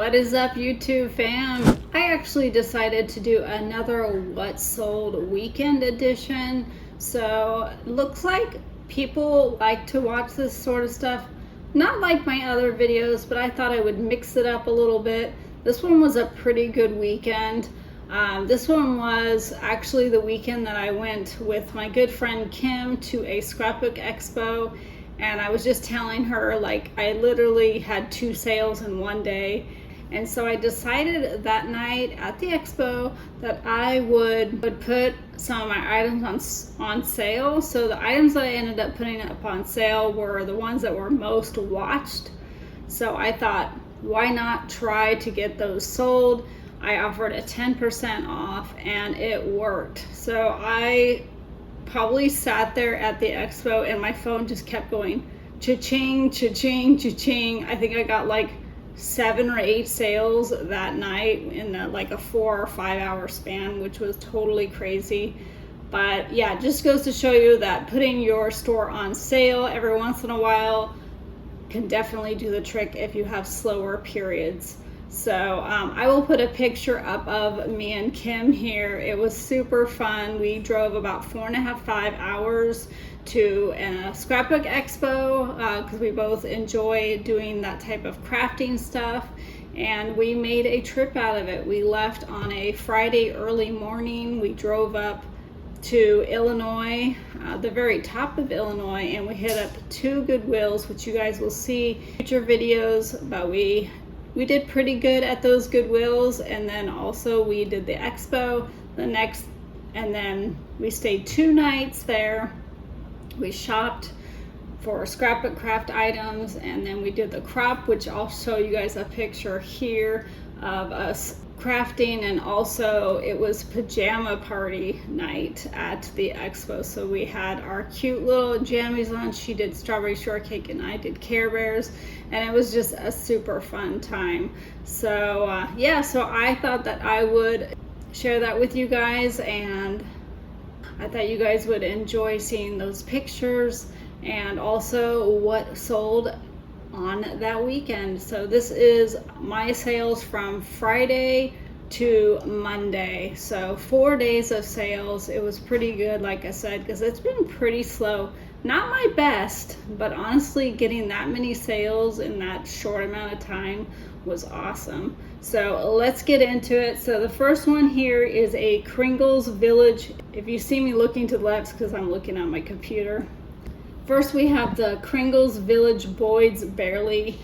What is up, YouTube fam? I actually decided to do another What Sold weekend edition. So looks like people like to watch this sort of stuff. Not like my other videos, but I thought I would mix it up a little bit. This one was a pretty good weekend. This one was actually the weekend that I went with my good friend Kim to a scrapbook expo. And I was just telling her, like, I literally had 2 sales in one day. And so I decided that night at the expo that I would put some of my items on sale. So the items that I ended up putting up on sale were the ones that were most watched. So I thought, why not try to get those sold? I offered a 10% off and it worked. So I probably sat there at the expo and my phone just kept going cha-ching, cha-ching, cha-ching. I think I got like 7 or 8 sales that night in like a 4 or 5 hour span, which was totally crazy. But yeah, it just goes to show you that putting your store on sale every once in a while can definitely do the trick if you have slower periods. So I will put a picture up of me and Kim here. It was super fun. We drove about 4.5 hours to a scrapbook expo because we both enjoy doing that type of crafting stuff, and we made a trip out of it. We left on a Friday early morning. We drove up to Illinois, the very top of Illinois, and we hit up 2 Goodwills, which you guys will see future videos, but we did pretty good at those Goodwills. And then also we did the expo and then we stayed 2 nights there. We shopped for scrapbook craft items, and then we did the crop, which I'll show you guys a picture here of us crafting. And also it was pajama party night at the expo, so we had our cute little jammies on. She did strawberry shortcake and I did Care Bears, and it was just a super fun time. So yeah, so I thought that I would share that with you guys, and I thought you guys would enjoy seeing those pictures and also what sold on that weekend. So this is my sales from Friday to Monday. So 4 days of sales. It was pretty good, like I said, because it's been pretty slow. Not my best, but honestly getting that many sales in that short amount of time was awesome. So let's get into it. So the first one here is a Kringles Village. If you see me looking to the left, because I'm looking at my computer. First we have the Kringles Village Boyd's Barely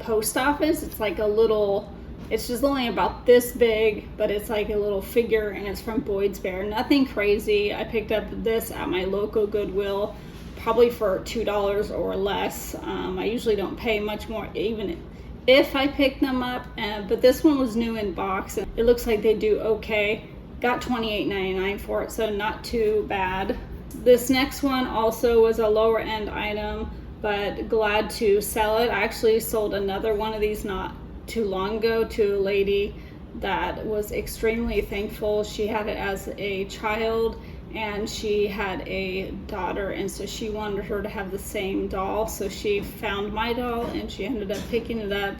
post office. It's like a little, it's just only about this big, but it's like a little figure, and it's from Boyd's Bear. Nothing crazy. I picked up this at my local Goodwill, probably for $2 or less. I usually don't pay much more, even if I pick them up, but this one was new in box, and it looks like they do okay. Got $28.99 for it, so not too bad. This next one also was a lower end item, but glad to sell it. I actually sold another one of these not too long ago to a lady that was extremely thankful. She had it as a child and she had a daughter, and so she wanted her to have the same doll. So she found my doll and she ended up picking it up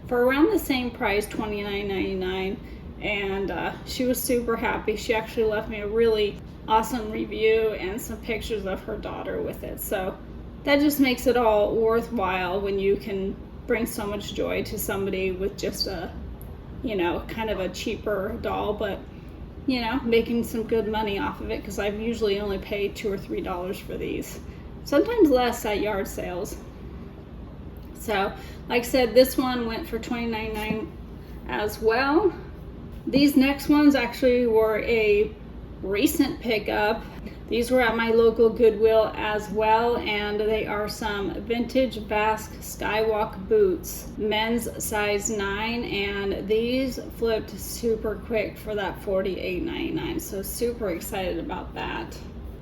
for around the same price, $29.99, and she was super happy. She actually left me a really awesome review and some pictures of her daughter with it. So that just makes it all worthwhile when you can bring so much joy to somebody with just a, you know, kind of a cheaper doll, but you know, making some good money off of it, because I've usually only paid $2 or $3 for these, sometimes less at yard sales. So like I said, this one went for $29.99 as well. These next ones actually were a recent pickup. These were at my local Goodwill as well, and they are some vintage Basque Skywalk boots, men's size 9, and these flipped super quick for that $48.99, so super excited about that.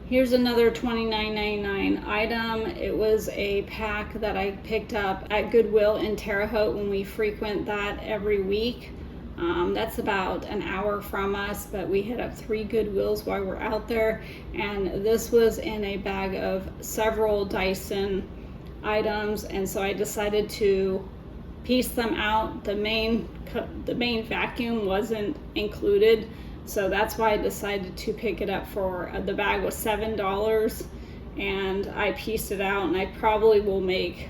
Here's another $29.99 item. It was a pack that I picked up at Goodwill in Terre Haute when we frequent that every week. That's about an hour from us, but we hit up 3 Goodwills while we're out there, and this was in a bag of several Dyson items, and so I decided to pieced them out. The main vacuum wasn't included, so that's why I decided to pick it up for the bag was $7, and I pieced it out, and I probably will make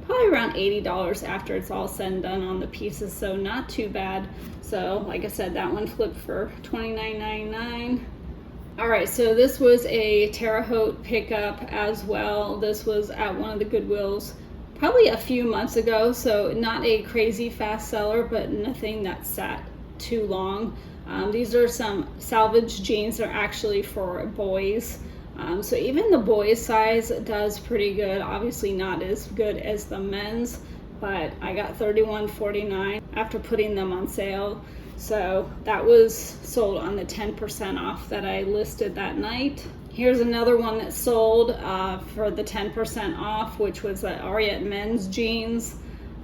around $80 after it's all said and done on the pieces, so not too bad. So like I said, that one flipped for $29.99. All right, so this was a Terre Haute pickup as well. This was at one of the Goodwills probably a few months ago, so not a crazy fast seller, but nothing that sat too long. These are some salvage jeans. They're actually for boys. So even the boys size does pretty good. Obviously not as good as the men's, but I got $31.49 after putting them on sale. So that was sold on the 10% off that I listed that night. Here's another one that sold for the 10% off, which was the Ariat men's jeans.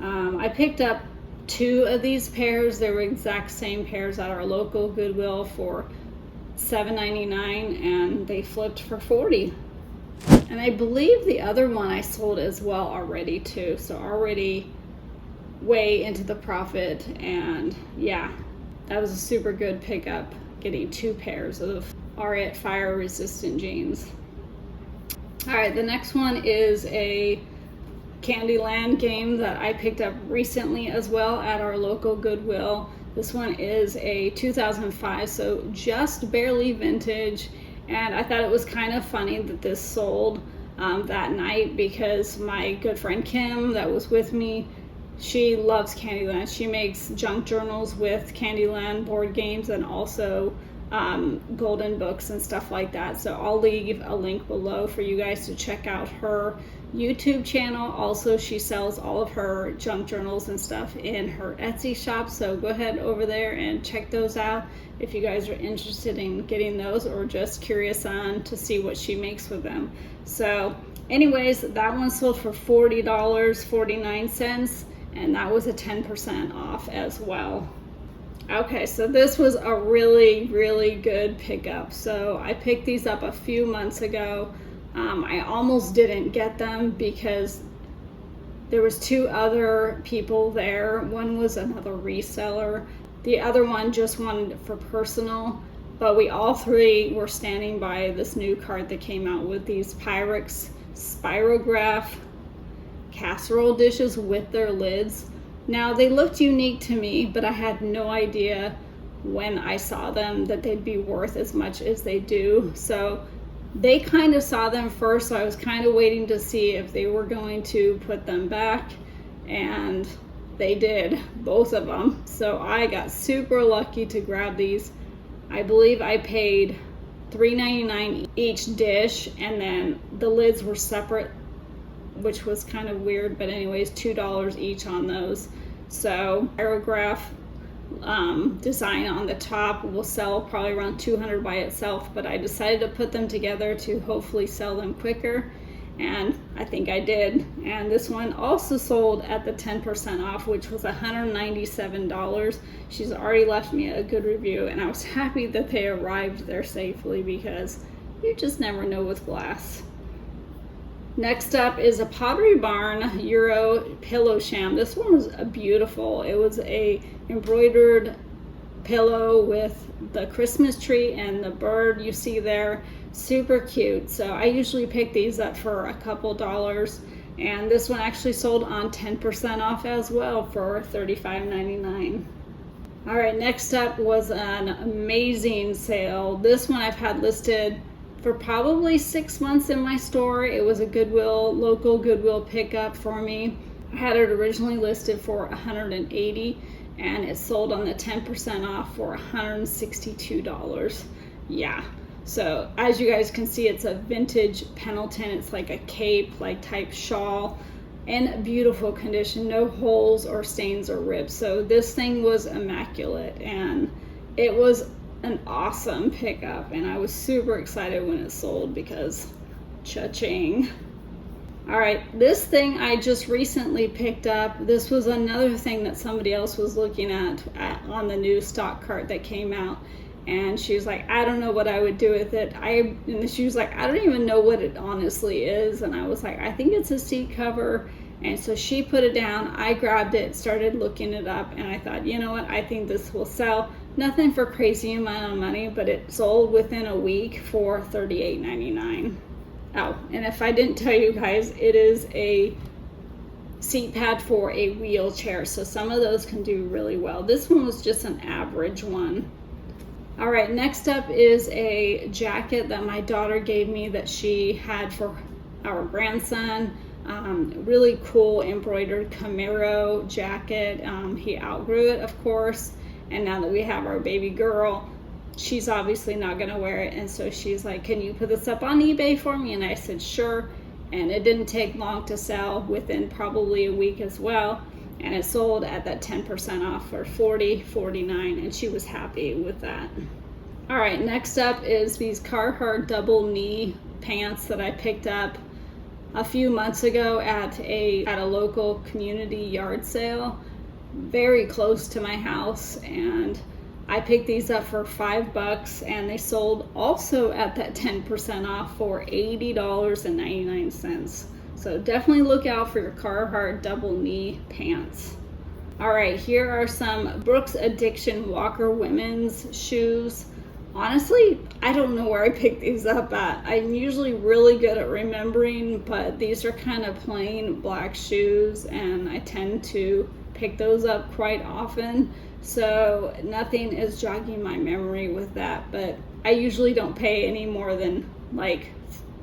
I picked up 2 of these pairs. They were exact same pairs at our local Goodwill for $7.99, and they flipped for $40. And I believe the other one I sold as well already too, so already way into the profit. And yeah, that was a super good pickup, getting 2 pairs of Ariat fire resistant jeans. All right, the next one is a Candyland game that I picked up recently as well at our local Goodwill. This one is a 2005, so just barely vintage, and I thought it was kind of funny that this sold that night, because my good friend Kim that was with me, she loves Candyland. She makes junk journals with Candyland board games and also golden books and stuff like that. So I'll leave a link below for you guys to check out her YouTube channel. Also, she sells all of her junk journals and stuff in her Etsy shop, so go ahead over there and check those out if you guys are interested in getting those or just curious on to see what she makes with them. So anyways, that one sold for $40.49, and that was a 10% off as well. Okay, so this was a really good pickup. So I picked these up a few months ago. I almost didn't get them because there was 2 other people there. One was another reseller. The other one just wanted it for personal, but we all 3 were standing by this new cart that came out with these Pyrex spirograph casserole dishes with their lids. Now, they looked unique to me, but I had no idea when I saw them that they'd be worth as much as they do. So they kind of saw them first, so I was kind of waiting to see if they were going to put them back, and they did, both of them. So I got super lucky to grab these. I believe I paid $3.99 each dish, and then the lids were separate, which was kind of weird, but anyways, $2 each on those. So aerograph design on the top will sell probably around $200 by itself, but I decided to put them together to hopefully sell them quicker, and I think I did. And this one also sold at the 10% off, which was $197. She's already left me a good review, and I was happy that they arrived there safely, because you just never know with glass. Next up is a Pottery Barn Euro pillow sham. This one was beautiful. It was a embroidered pillow with the Christmas tree and the bird you see there. Super cute. So I usually pick these up for a couple dollars, and this one actually sold on 10% off as well for $35.99. All right, next up was an amazing sale. This one I've had listed for probably 6 months in my store. It was a Goodwill, local Goodwill pickup for me. I had it originally listed for $180, and it sold on the 10% off for $162. Yeah, so as you guys can see, it's a vintage Pendleton. It's like a cape like type shawl, in beautiful condition, no holes or stains or rips. So this thing was immaculate, and it was an awesome pickup, and I was super excited when it sold because cha-ching. All right, this thing I just recently picked up. This was another thing that somebody else was looking at on the new stock cart that came out, And she was like, I don't know what I would do with it. And she was like, I don't even know what it honestly is. And I was like, I think it's a seat cover. And so she put it down. I grabbed it, started looking it up, and I thought, you know what, I think this will sell. Nothing for crazy amount of money, but it sold within a week for $38.99. Oh, and if I didn't tell you guys, it is a seat pad for a wheelchair. So some of those can do really well. This one was just an average one. All right, next up is a jacket that my daughter gave me that she had for our grandson. Really cool embroidered Camaro jacket. He outgrew it, of course, and now that we have our baby girl, she's obviously not going to wear it, and so she's like, can you put this up on eBay for me? And I said sure, and it didn't take long to sell, within probably a week as well, and it sold at that 10% off for $40.49, and she was happy with that. All right, next up is these Carhartt double knee pants that I picked up a few months ago at a local community yard sale very close to my house, and I picked these up for $5, and they sold also at that 10% off for $80.99. So definitely look out for your Carhartt double knee pants. All right, here are some Brooks Addiction Walker women's shoes. Honestly, I don't know where I picked these up at. I'm usually really good at remembering, but these are kind of plain black shoes, and I tend to pick those up quite often. So nothing is jogging my memory with that, but I usually don't pay any more than like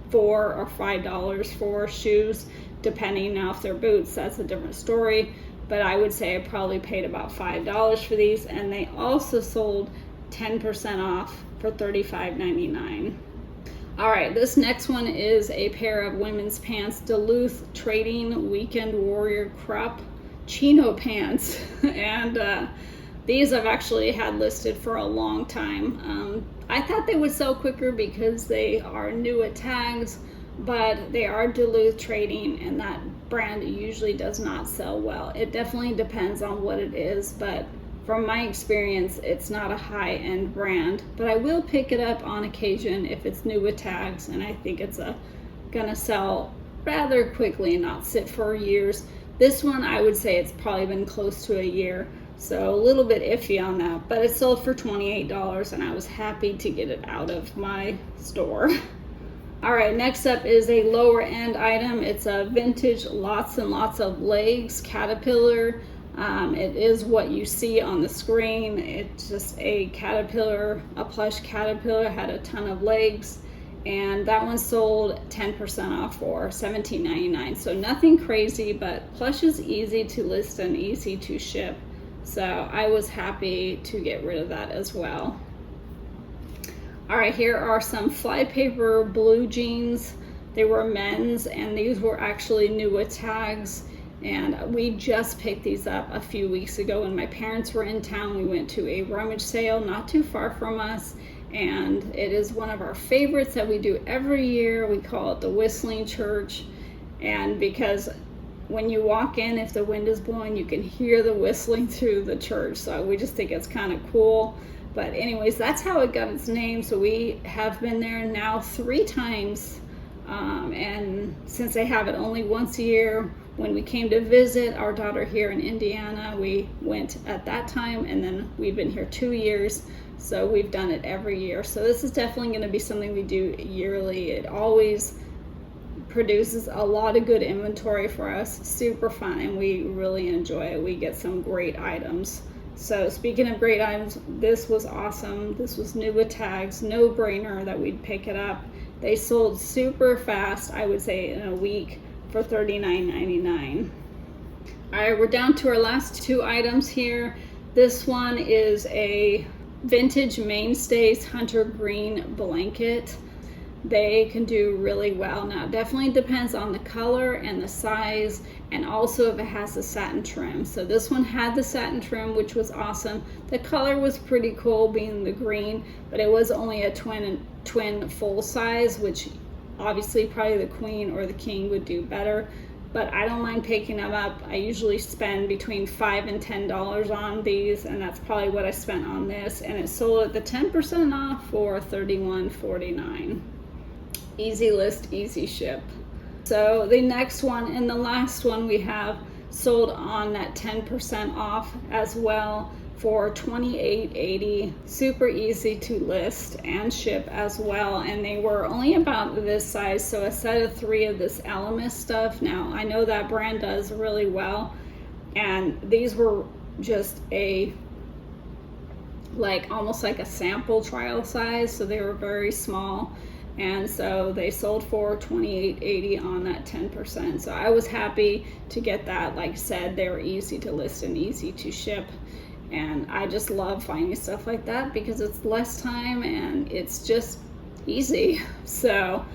$4 or $5 for shoes, depending. Now if they're boots, that's a different story, but I would say I probably paid about $5 for these, and they also sold 10% off for $35.99. All right, this next one is a pair of women's pants, Duluth Trading Weekend Warrior Crop Chino pants, and these I've actually had listed for a long time. I thought they would sell quicker because they are new at tags, but they are Duluth Trading, and that brand usually does not sell well. It definitely depends on what it is, but from my experience, it's not a high-end brand, but I will pick it up on occasion if it's new with tags, and I think it's gonna sell rather quickly and not sit for years. This one, I would say it's probably been close to a year, so a little bit iffy on that, but it sold for $28, and I was happy to get it out of my store. All right, next up is a lower end item. It's a vintage lots and lots of legs caterpillar. It is what you see on the screen. It's just a caterpillar, a plush caterpillar, had a ton of legs, and that one sold 10% off for $17.99. So nothing crazy, but plush is easy to list and easy to ship. So I was happy to get rid of that as well. All right, here are some flypaper blue jeans. They were men's, and these were actually new with tags. And we just picked these up a few weeks ago when my parents were in town. We went to a rummage sale not too far from us, and it is one of our favorites that we do every year. We call it the Whistling Church, and because when you walk in, if the wind is blowing, you can hear the whistling through the church. So we just think it's kind of cool. But anyways, that's how it got its name. So we have been there now 3 times, and since they have it only once a year, when we came to visit our daughter here in Indiana, we went at that time, and then we've been here 2 years, so we've done it every year. So this is definitely going to be something we do yearly. It always produces a lot of good inventory for us, super fun, and we really enjoy it. We get some great items. So speaking of great items, this was awesome. This was new with tags, no brainer that we'd pick it up. They sold super fast, I would say in a week, for $39.99. All right, we're down to our last 2 items here. This one is a vintage Mainstays hunter green blanket. They can do really well. Now, it definitely depends on the color and the size, and also if it has the satin trim. So this one had the satin trim, which was awesome. The color was pretty cool, being the green, but it was only a twin full size, which obviously probably the queen or the king would do better. but I don't mind picking them up. I usually spend between $5 and $10 on these, and that's probably what I spent on this, and it sold at the 10% off for $31.49. Easy list, easy ship. So the next one and the last one we have sold on that 10% off as well for $28.80. Super easy to list and ship as well, and they were only about this size, so a set of 3 of this Elemis stuff. Now I know that brand does really well, and these were just a almost like a sample trial size, so they were very small, and so they sold for $28.80 on that 10%. So I was happy to get that. Like I said, they were easy to list and easy to ship, and I just love finding stuff like that because it's less time and it's just easy. So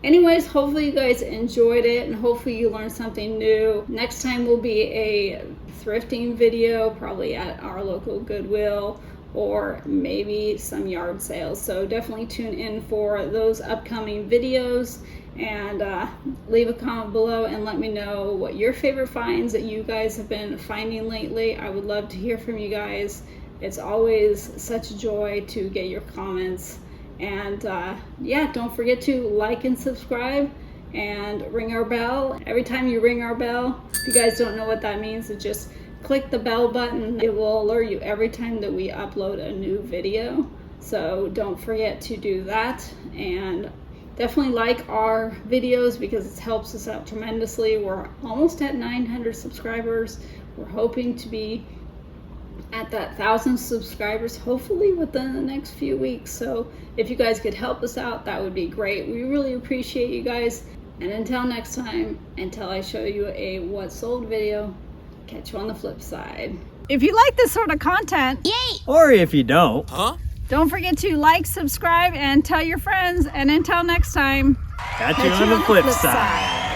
anyways, hopefully you guys enjoyed it, and hopefully you learned something new. Next time will be a thrifting video, probably at our local Goodwill or maybe some yard sales. So definitely tune in for those upcoming videos, and leave a comment below and let me know what your favorite finds that you guys have been finding lately. I would love to hear from you guys. It's always such a joy to get your comments. And yeah, don't forget to like and subscribe and ring our bell. Every time you ring our bell, if you guys don't know what that means, it's just click the bell button. It will alert you every time that we upload a new video. So don't forget to do that, and definitely like our videos because it helps us out tremendously. We're almost at 900 subscribers. We're hoping to be at that 1,000 subscribers hopefully within the next few weeks. So if you guys could help us out, that would be great. We really appreciate you guys. And until next time, until I show you a what sold video, catch you on the flip side. If you like this sort of content, yay! Or if you don't, don't forget to like, subscribe, and tell your friends. And until next time, catch you on the flip side.